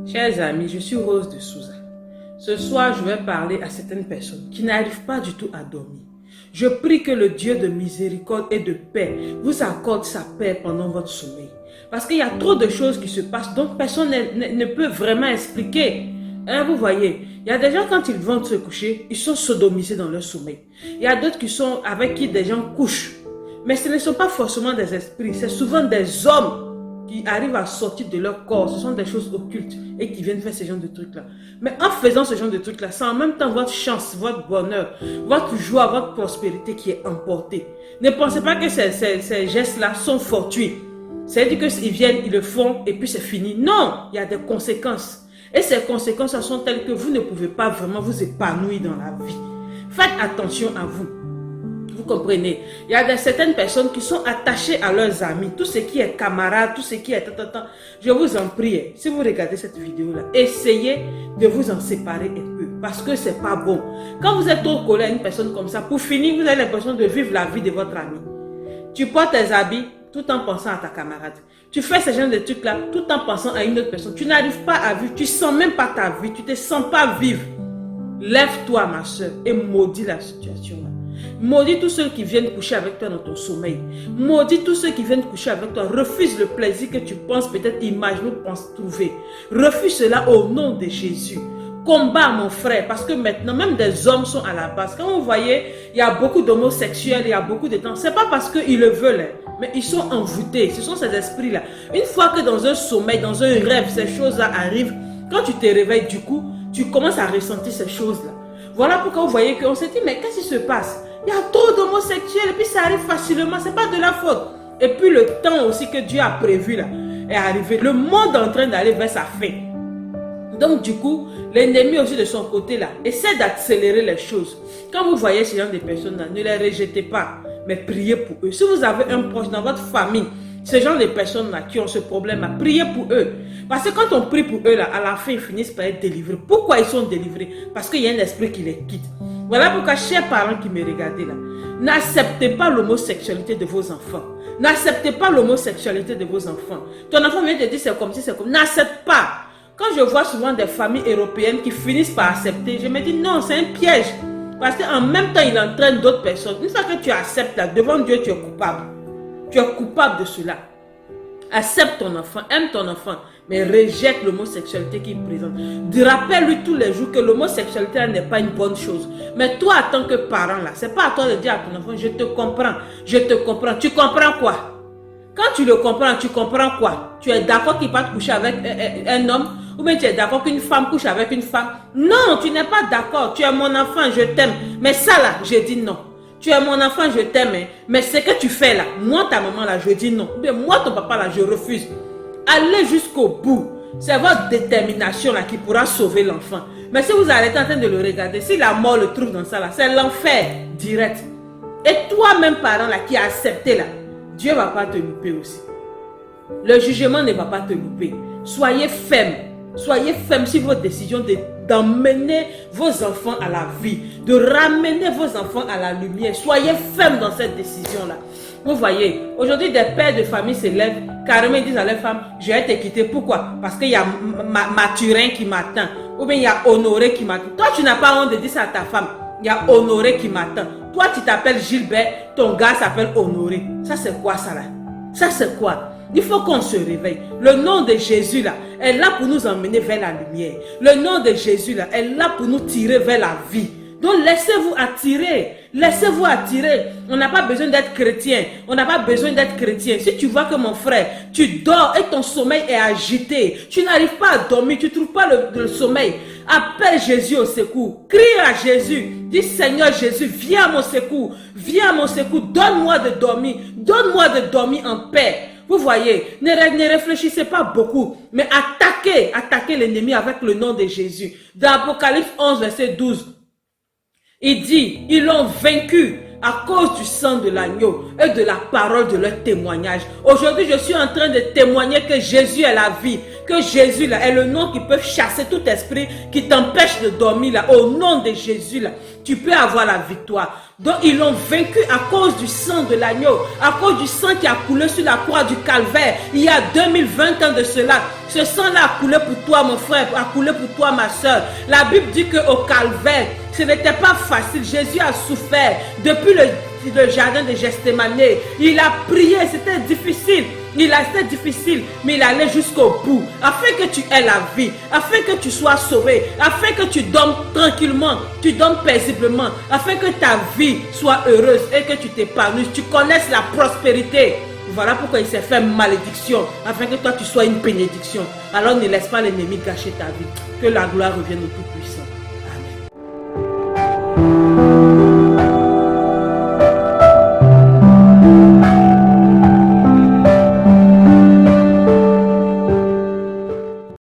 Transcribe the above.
Chers amis, je suis Rose de Souza. Ce soir, je vais parler à certaines personnes qui n'arrivent pas du tout à dormir. Je prie que le Dieu de miséricorde et de paix vous accorde sa paix pendant votre sommeil. Parce qu'il y a trop de choses qui se passent dont personne ne peut vraiment expliquer. Hein, vous voyez, il y a des gens quand ils vont se coucher, ils sont sodomisés dans leur sommeil. Il y a d'autres qui sont avec qui des gens couchent. Mais ce ne sont pas forcément des esprits, c'est souvent des hommes qui arrivent à sortir de leur corps. Ce sont des choses occultes et qui viennent faire ce genre de trucs-là. Mais en faisant ce genre de trucs-là, c'est en même temps votre chance, votre bonheur, votre joie, votre prospérité qui est emportée. Ne pensez pas que ces gestes-là sont fortuits. C'est-à-dire qu'ils viennent, ils le font et puis c'est fini. Non, il y a des conséquences. Et ces conséquences sont telles que vous ne pouvez pas vraiment vous épanouir dans la vie. Faites attention à vous. Vous comprenez? Il y a certaines personnes qui sont attachées à leurs amis. Tout ce qui est camarade, tout ce qui est... Je vous en prie, si vous regardez cette vidéo-là, essayez de vous en séparer un peu. Parce que c'est pas bon. Quand vous êtes trop collé à une personne comme ça, pour finir, vous avez l'impression de vivre la vie de votre ami. Tu portes tes habits tout en pensant à ta camarade. Tu fais ce genre de trucs-là tout en pensant à une autre personne. Tu n'arrives pas à vivre. Tu ne sens même pas ta vie. Tu ne te sens pas vivre. Lève-toi, ma soeur, et maudis la situation-là. Maudis tous ceux qui viennent coucher avec toi dans ton sommeil. Maudis tous ceux qui viennent coucher avec toi. Refuse le plaisir que tu penses peut-être imaginer ou penses trouver. Refuse cela au nom de Jésus. Combat, mon frère, parce que maintenant, même des hommes sont à la base. Quand vous voyez, il y a beaucoup d'homosexuels, il y a beaucoup de temps. C'est pas parce qu'ils le veulent, mais ils sont envoûtés. Ce sont ces esprits-là. Une fois que dans un sommeil, dans un rêve, ces choses-là arrivent, quand tu te réveilles, du coup, tu commences à ressentir ces choses-là. Voilà pourquoi vous voyez qu'on se dit, mais qu'est-ce qui se passe? Il y a trop d'homosexuels et puis ça arrive facilement, c'est pas de la faute. Et puis le temps aussi que Dieu a prévu là est arrivé. Le monde est en train d'aller vers sa fin. Donc du coup, l'ennemi aussi de son côté là essaie d'accélérer les choses. Quand vous voyez ce genre de personnes là, ne les rejetez pas, mais priez pour eux. Si vous avez un proche dans votre famille, ce genre de personnes là qui ont ce problème là, priez pour eux. Parce que quand on prie pour eux là, à la fin ils finissent par être délivrés. Pourquoi ils sont délivrés? Parce qu'il y a un esprit qui les quitte. Voilà pourquoi, chers parents qui me regardez là, n'acceptez pas l'homosexualité de vos enfants. N'acceptez pas l'homosexualité de vos enfants. Ton enfant vient te dire c'est comme si c'est comme. N'accepte pas. Quand je vois souvent des familles européennes qui finissent par accepter, je me dis non, c'est un piège. Parce qu'en même temps, il entraîne d'autres personnes. Une fois que tu acceptes là, devant Dieu, tu es coupable. Tu es coupable de cela. Accepte ton enfant, aime ton enfant, mais rejette l'homosexualité qu'il présente. Rappelle-lui tous les jours que l'homosexualité n'est pas une bonne chose. Mais toi, en tant que parent, là, c'est pas à toi de dire à ton enfant, je te comprends, je te comprends. Tu comprends quoi? Quand tu le comprends, tu comprends quoi? Tu es d'accord qu'il va te coucher avec un homme? Ou bien tu es d'accord qu'une femme couche avec une femme? Non, tu n'es pas d'accord. Tu es mon enfant, je t'aime. Mais ça là, je dis non. Tu es mon enfant, je t'aime, mais ce que tu fais là, moi ta maman là, je dis non. Ou bien moi ton papa là, je refuse. Allez jusqu'au bout. C'est votre détermination là qui pourra sauver l'enfant. Mais si vous arrêtez en train de le regarder, si la mort le trouve dans ça là, c'est l'enfer direct. Et toi-même parent là qui a accepté là, Dieu ne va pas te louper aussi. Le jugement ne va pas te louper. Soyez ferme. Soyez ferme sur votre décision d'emmener vos enfants à la vie, de ramener vos enfants à la lumière. Soyez ferme dans cette décision-là. Vous voyez, aujourd'hui, des pères de famille se lèvent, carrément ils disent à leurs femmes, je vais te quitter. Pourquoi? Parce qu'il y a Mathurin qui m'attend. Ou bien il y a Honoré qui m'attend. Toi, tu n'as pas honte de dire ça à ta femme. Il y a Honoré qui m'attend. Toi, tu t'appelles Gilbert, ton gars s'appelle Honoré. Ça, c'est quoi ça là? Ça, c'est quoi? Il faut qu'on se réveille. Le nom de Jésus là est là pour nous emmener vers la lumière. Le nom de Jésus là est là pour nous tirer vers la vie. Donc laissez-vous attirer. Laissez-vous attirer. On n'a pas besoin d'être chrétien. On n'a pas besoin d'être chrétien. Si tu vois que mon frère, tu dors et ton sommeil est agité, tu n'arrives pas à dormir, tu ne trouves pas le sommeil, appelle Jésus au secours. Crie à Jésus. Dis Seigneur Jésus, viens à mon secours. Viens à mon secours. Donne-moi de dormir. Donne-moi de dormir en paix. Vous voyez, ne réfléchissez pas beaucoup, mais attaquez l'ennemi avec le nom de Jésus. Dans Apocalypse 11, verset 12, il dit, ils l'ont vaincu à cause du sang de l'agneau et de la parole de leur témoignage. Aujourd'hui, je suis en train de témoigner que Jésus est la vie, que Jésus là, est le nom qui peut chasser tout esprit qui t'empêche de dormir. Là. Au nom de Jésus, là, tu peux avoir la victoire. Donc, ils l'ont vaincu à cause du sang de l'agneau, à cause du sang qui a coulé sur la croix du calvaire il y a 2020 ans de cela. Ce sang-là a coulé pour toi, mon frère, a coulé pour toi, ma soeur. La Bible dit qu'au calvaire, ce n'était pas facile. Jésus a souffert depuis le jardin de Gethsémane. Il a prié, c'était difficile. C'était difficile, mais il allait jusqu'au bout, afin que tu aies la vie, afin que tu sois sauvé, afin que tu dormes tranquillement, tu dormes paisiblement, afin que ta vie soit heureuse et que tu t'épanouisses, tu connaisses la prospérité. Voilà pourquoi il s'est fait malédiction, afin que toi tu sois une bénédiction. Alors ne laisse pas l'ennemi gâcher ta vie. Que la gloire revienne au Tout-Puissant.